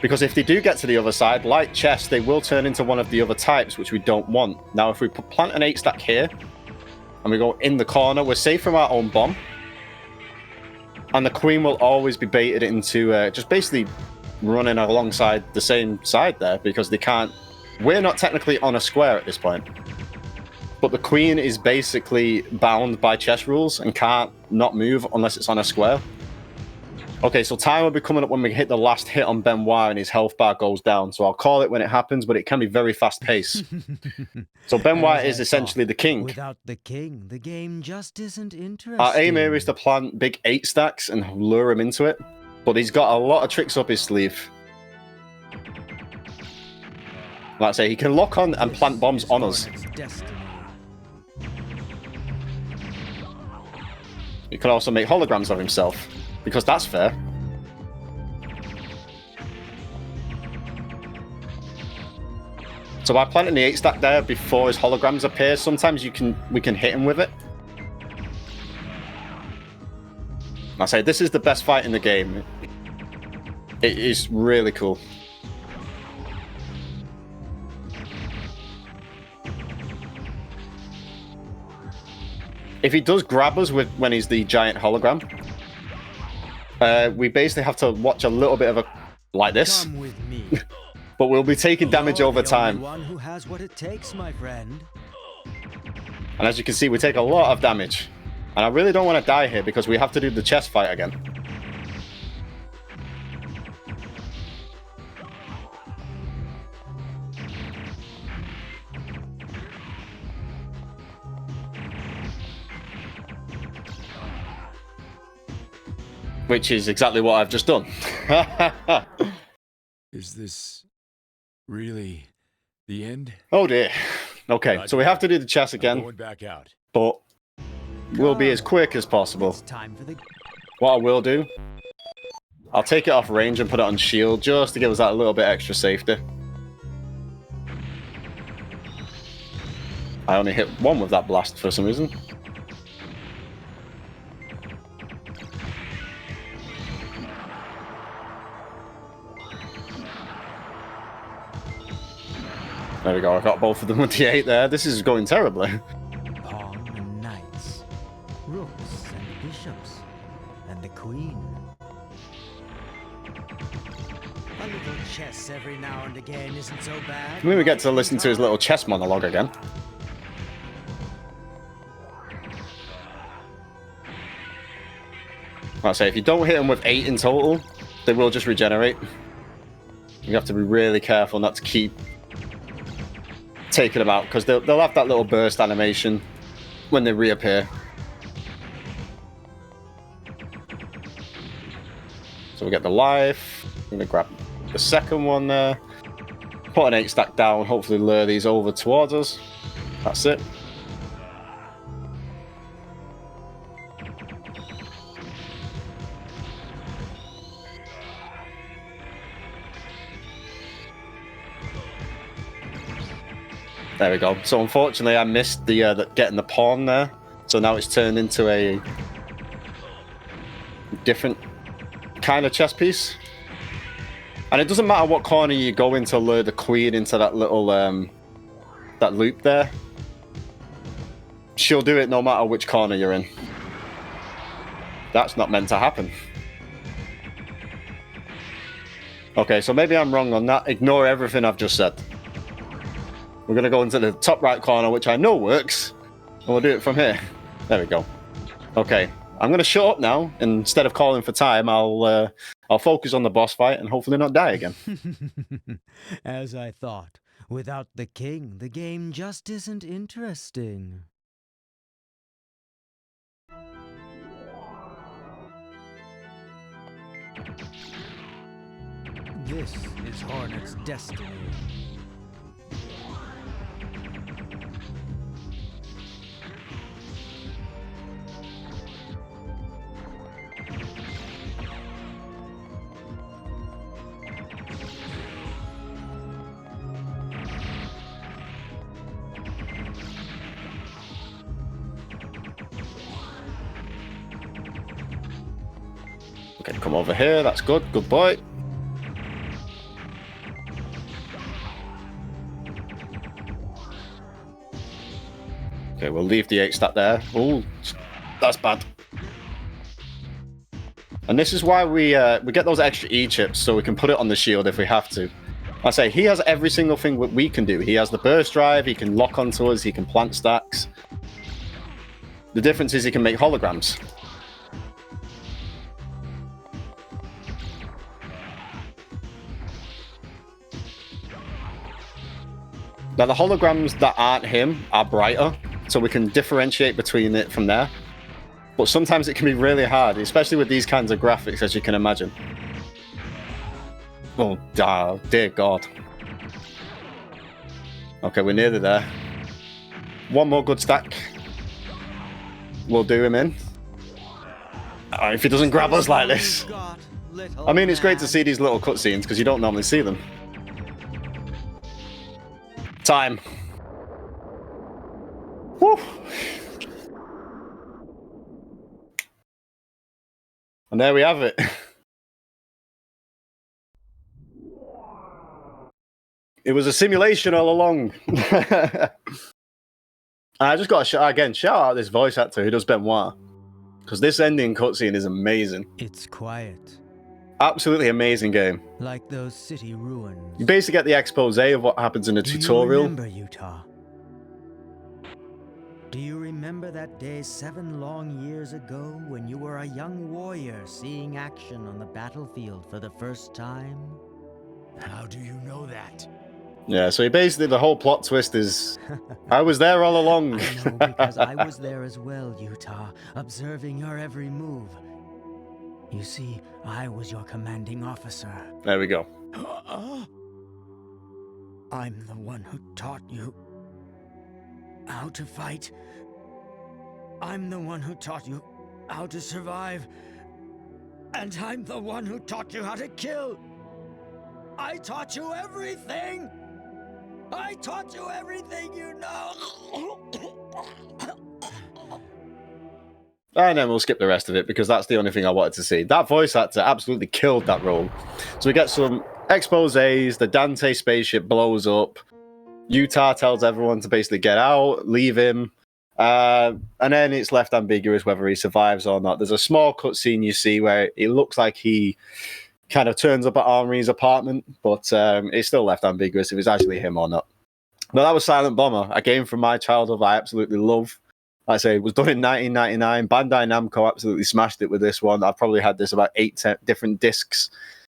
S2: because if they do get to the other side, like chess, they will turn into one of the other types, which we don't want. Now if we plant an 8-stack here, and we go in the corner, we're safe from our own bomb. And the queen will always be baited into just basically running alongside the same side there, because they can't... We're not technically on a square at this point. But the queen is basically bound by chess rules and can't not move unless it's on a square. Okay, so time will be coming up when we hit the last hit on Benoit and his health bar goes down. So I'll call it when it happens, but it can be very fast paced. So Benoit is essentially the king.
S6: Without the king, the game just isn't interesting.
S2: Our aim here is to plant big 8-stacks and lure him into it. But he's got a lot of tricks up his sleeve. Like I say, he can lock on and plant bombs on us. He can also make holograms of himself, because that's fair. So by planting the 8-stack there before his holograms appear, sometimes we can hit him with it. I say this is the best fight in the game. It is really cool. If he does grab us when he's the giant hologram, we basically have to watch a little bit of a like this.
S6: Come with me.
S2: But we'll be taking damage
S6: You're
S2: over
S6: the
S2: time.
S6: only one who has what it takes, my friend.
S2: And as you can see, we take a lot of damage. And I really don't want to die here because we have to do the chest fight again. Which is exactly what I've just done.
S5: Is this really the end?
S2: Oh dear. Okay, so we have to do the chest
S5: I'm
S2: again,
S5: going back out.
S2: but we'll be as quick as possible.
S6: It's time for the...
S2: What I will do, I'll take it off range and put it on shield just to give us that little bit extra safety. I only hit one with that blast for some reason. There we go, I got both of them with the 8 there. This is going terribly.
S6: Pawn and knights, rooks and bishops, and the queen. A little chess every now and again isn't so bad.
S2: Maybe we get to listen to his little chess monologue again. Like I say, if you don't hit them with 8 in total, they will just regenerate. You have to be really careful not to keep taking them out, because they'll have that little burst animation when they reappear. So we get the life. I'm going to grab the second one there. Put an 8-stack down, hopefully lure these over towards us. That's it. There we go. So unfortunately, I missed the getting the pawn there. So now it's turned into a different kind of chess piece. And it doesn't matter what corner you go in to lure the queen into that little that loop there. She'll do it no matter which corner you're in. That's not meant to happen. Okay, so maybe I'm wrong on that. Ignore everything I've just said. We're going to go into the top right corner, which I know works. And we'll do it from here. There we go. Okay, I'm going to shut up now. Instead of calling for time, I'll focus on the boss fight and hopefully not die again.
S6: As I thought, without the king, the game just isn't interesting. This is Hornet's destiny.
S2: Okay, come over here. That's good. Good boy. Okay, we'll leave the 8-stack there. Oh, that's bad. And this is why we get those extra E-chips, so we can put it on the shield if we have to. I say, he has every single thing that we can do. He has the burst drive, he can lock onto us, he can plant stacks. The difference is he can make holograms. Now, the holograms that aren't him are brighter, so we can differentiate between it from there. But sometimes it can be really hard, especially with these kinds of graphics, as you can imagine. Oh, dear God. Okay, we're nearly there. One more good stack. We'll do him in. If he doesn't grab us like this. I mean, it's great to see these little cutscenes, because you don't normally see them. Time. Woo. And there we have it. It was a simulation all along. I just got to shout out this voice actor who does Benoit, because this ending cutscene is amazing.
S6: It's quiet,
S2: Absolutely amazing game.
S6: like those city ruins.
S2: You basically get the expose of what happens in the tutorial.
S6: Do you remember, Utah? Do you remember that day 7 long years ago when you were a young warrior seeing action on the battlefield for the first time?
S5: How do you know that?
S2: Yeah, so basically the whole plot twist is I was there all along.
S6: I know, because I was there as well, Utah, observing your every move. You see, I was your commanding officer.
S2: There we go.
S6: I'm the one who taught you how to fight. I'm the one who taught you how to survive. And I'm the one who taught you how to kill. I taught you everything. I taught you everything you know.
S2: And then we'll skip the rest of it because that's the only thing I wanted to see. That voice actor absolutely killed that role. So we get some exposés, the Dante spaceship blows up, Utah tells everyone to basically get out, leave him, and then it's left ambiguous whether he survives or not. There's a small cutscene you see where it looks like he kind of turns up at Armory's apartment, but it's still left ambiguous if it's actually him or not. But that was Silent Bomber, a game from my childhood I absolutely love. Like I say, it was done in 1999. Bandai Namco absolutely smashed it with this one. I've probably had this about 10 different discs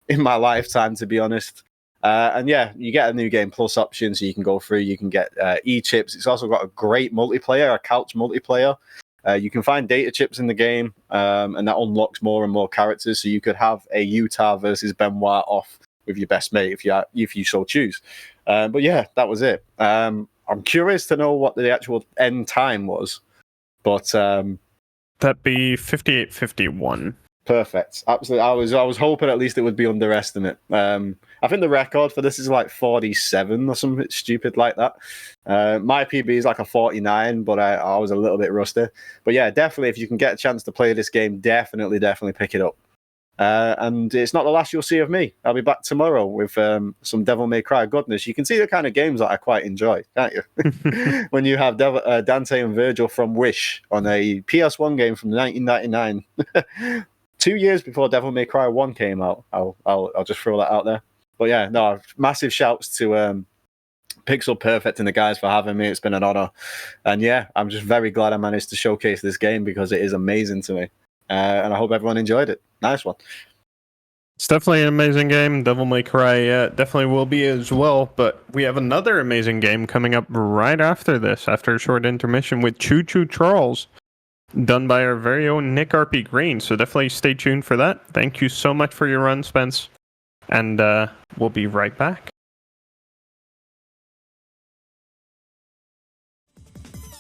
S2: in my lifetime, to be honest. And yeah, you get a new game plus option, so you can go through, you can get e-chips. It's also got a great multiplayer, a couch multiplayer. You can find data chips in the game, and that unlocks more and more characters. So you could have a Utah versus Benoit off with your best mate if you so choose. But yeah, that was it. I'm curious to know what the actual end time was, but
S1: That'd be 58:51.
S2: perfect. Absolutely. I was hoping at least it would be underestimate. I think the record for this is like 47 or something stupid like that. My PB is like a 49, but I was a little bit rusty. But yeah, definitely if you can get a chance to play this game, definitely pick it up. And it's not the last you'll see of me. I'll be back tomorrow with some Devil May Cry goodness. You can see the kind of games that I quite enjoy, can't you? When you have Dante and Virgil from Wish on a PS1 game from 1999. 2 years before Devil May Cry 1 came out. I'll just throw that out there. But yeah, no, massive shouts to Pixel Perfect and the guys for having me. It's been an honor. And yeah, I'm just very glad I managed to showcase this game because it is amazing to me. And I hope everyone enjoyed it. Nice one.
S1: It's definitely an amazing game. Devil May Cry definitely will be as well. But we have another amazing game coming up right after this, after a short intermission with Choo Choo Charles, done by our very own Nick RP Green. So definitely stay tuned for that. Thank you so much for your run, Spence. And we'll be right back.